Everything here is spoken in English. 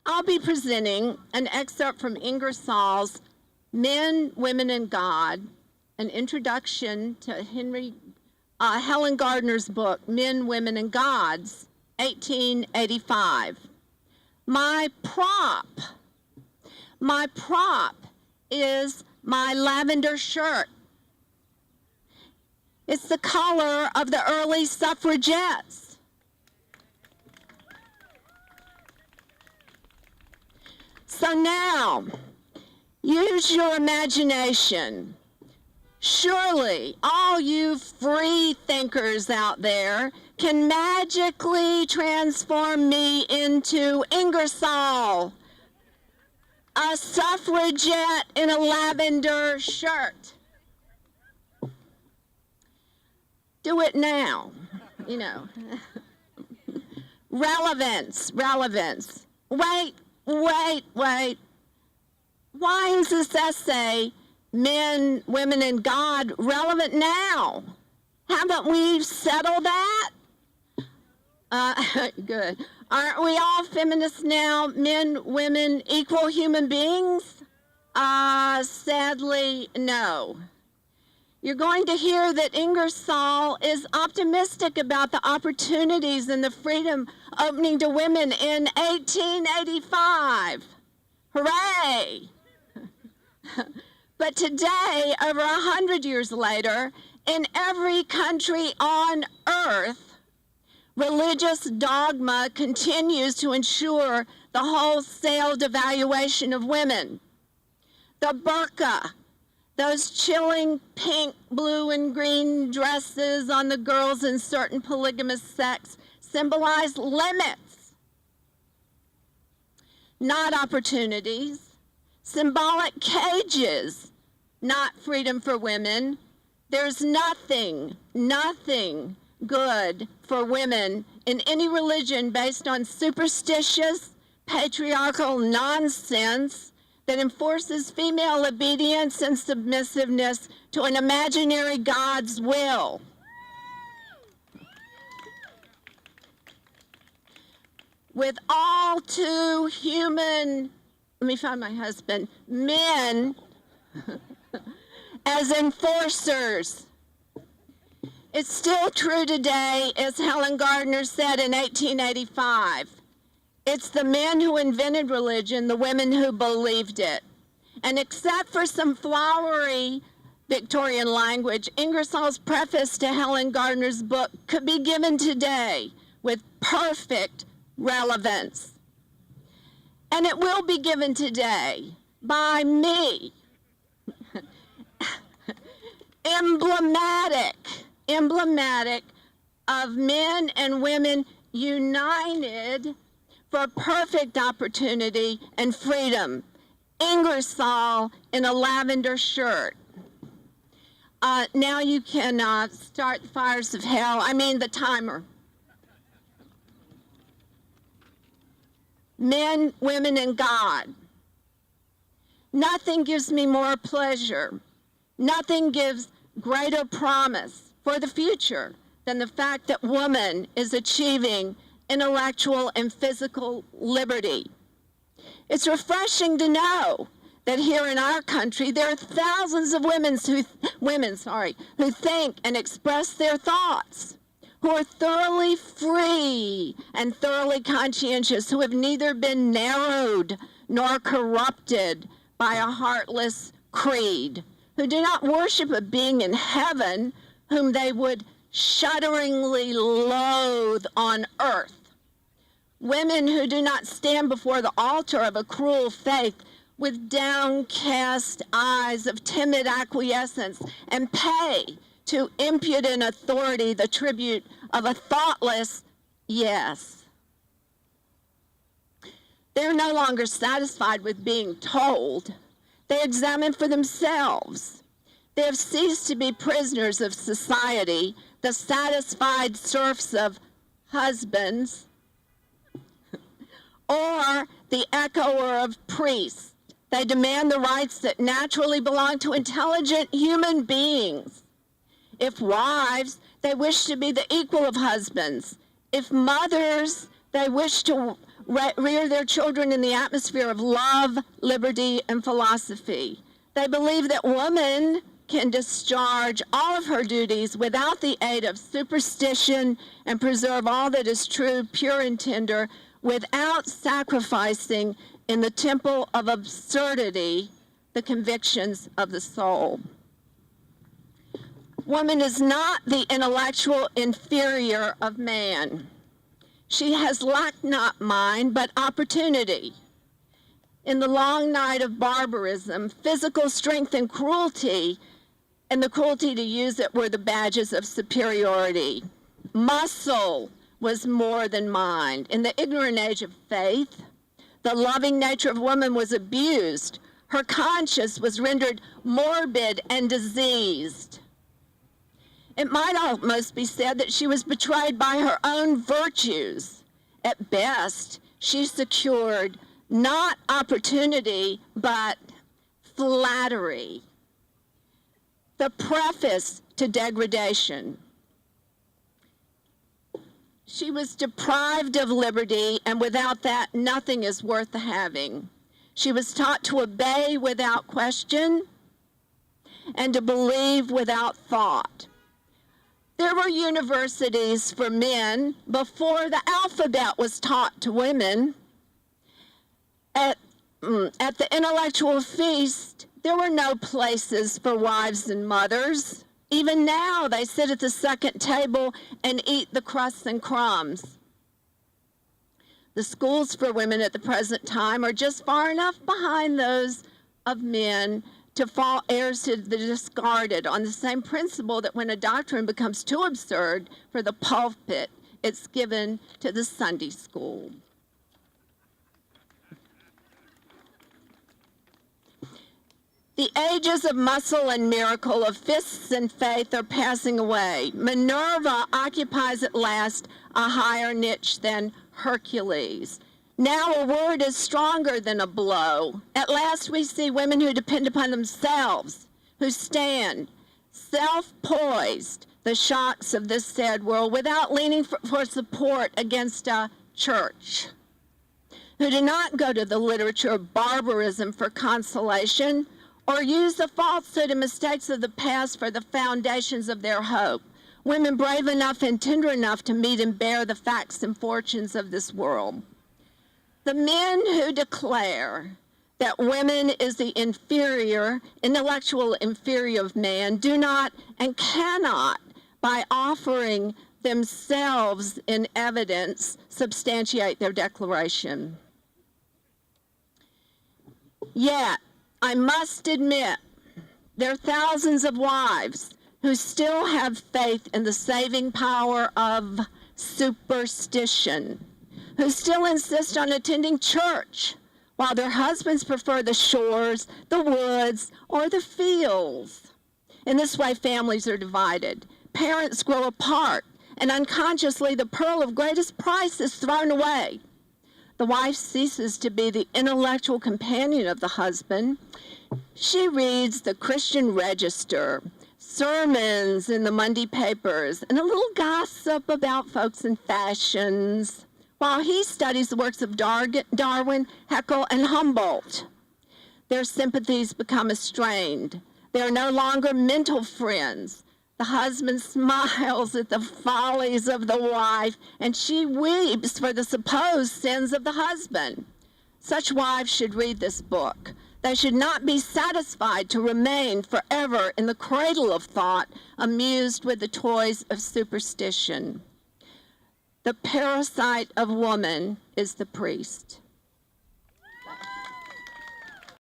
I'll be presenting an excerpt from Ingersoll's Men, Women, and God, an introduction to Helen Gardner's book, Men, Women, and Gods, 1885. My prop is my lavender shirt. It's the color of the early suffragettes. So now, use your imagination. Surely, all you free thinkers out there can magically transform me into Ingersoll, a suffragette in a lavender shirt. Do it now, you know. Relevance. Wait. Why is this essay, Men, Women, and God, relevant now? Haven't we settled that? Good. Aren't we all feminists now? Men, women, equal human beings? Sadly, no. You're going to hear that Ingersoll is optimistic about the opportunities and the freedom opening to women in 1885. Hooray! But today, over 100 years later, in every country on earth, religious dogma continues to ensure the wholesale devaluation of women. The burqa, those chilling pink, blue, and green dresses on the girls in certain polygamous sects symbolize limits, not opportunities. Symbolic cages, not freedom for women. There's nothing good for women in any religion based on superstitious, patriarchal nonsense that enforces female obedience and submissiveness to an imaginary God's will. With all too human, let me find my husband, men as enforcers. It's still true today, as Helen Gardner said in 1885. It's the men who invented religion, the women who believed it. And except for some flowery Victorian language, Ingersoll's preface to Helen Gardner's book could be given today with perfect relevance. And it will be given today by me. Emblematic of men and women united for perfect opportunity and freedom. Ingersoll in a lavender shirt. Now you can start the fires of hell. I mean the timer. Men, women, and God. Nothing gives me more pleasure. Nothing gives greater promise for the future than the fact that woman is achieving intellectual and physical liberty. It's refreshing to know that here in our country there are thousands of women who think and express their thoughts, who are thoroughly free and thoroughly conscientious, who have neither been narrowed nor corrupted by a heartless creed, who do not worship a being in heaven whom they would shudderingly loathe on earth. Women who do not stand before the altar of a cruel faith with downcast eyes of timid acquiescence and pay to impudent authority the tribute of a thoughtless yes. They're no longer satisfied with being told. They examine for themselves. They have ceased to be prisoners of society, the satisfied serfs of husbands, or the echoer of priests. They demand the rights that naturally belong to intelligent human beings. If wives, they wish to be the equal of husbands. If mothers, They wish to rear their children in the atmosphere of love, liberty, and philosophy. They believe that woman can discharge all of her duties without the aid of superstition and preserve all that is true, pure, and tender without sacrificing in the temple of absurdity the convictions of the soul. Woman is not the intellectual inferior of man. She has lacked not mind, but opportunity. In the long night of barbarism, physical strength and cruelty, and the cruelty to use it, were the badges of superiority. Muscle was more than mind. In the ignorant age of faith, the loving nature of woman was abused. Her conscience was rendered morbid and diseased. It might almost be said that she was betrayed by her own virtues. At best, she secured not opportunity, but flattery. The preface to degradation. She was deprived of liberty, and without that, nothing is worth the having. She was taught to obey without question and to believe without thought. There were universities for men before the alphabet was taught to women. At the intellectual feast, there were no places for wives and mothers. Even now, they sit at the second table and eat the crusts and crumbs. The schools for women at the present time are just far enough behind those of men to fall heirs to the discarded, on the same principle that when a doctrine becomes too absurd for the pulpit, it's given to the Sunday school. The ages of muscle and miracle, of fists and faith, are passing away. Minerva occupies at last a higher niche than Hercules. Now a word is stronger than a blow. At last we see women who depend upon themselves, who stand self-poised the shocks of this sad world without leaning for support against a church, who do not go to the literature of barbarism for consolation or use the falsehood and mistakes of the past for the foundations of their hope. Women brave enough and tender enough to meet and bear the facts and fortunes of this world. The men who declare that women is the inferior, intellectual inferior of man, do not and cannot, by offering themselves in evidence, substantiate their declaration. Yet, I must admit, there are thousands of wives who still have faith in the saving power of superstition, who still insist on attending church, while their husbands prefer the shores, the woods, or the fields. In this way, families are divided. Parents grow apart, and unconsciously, the pearl of greatest price is thrown away. The wife ceases to be the intellectual companion of the husband. She reads the Christian Register, sermons in the Monday papers, and a little gossip about folks and fashions, while he studies the works of Darwin, Haeckel, and Humboldt. Their sympathies become strained. They are no longer mental friends. The husband smiles at the follies of the wife, and she weeps for the supposed sins of the husband. Such wives should read this book. They should not be satisfied to remain forever in the cradle of thought, amused with the toys of superstition. The parasite of woman is the priest.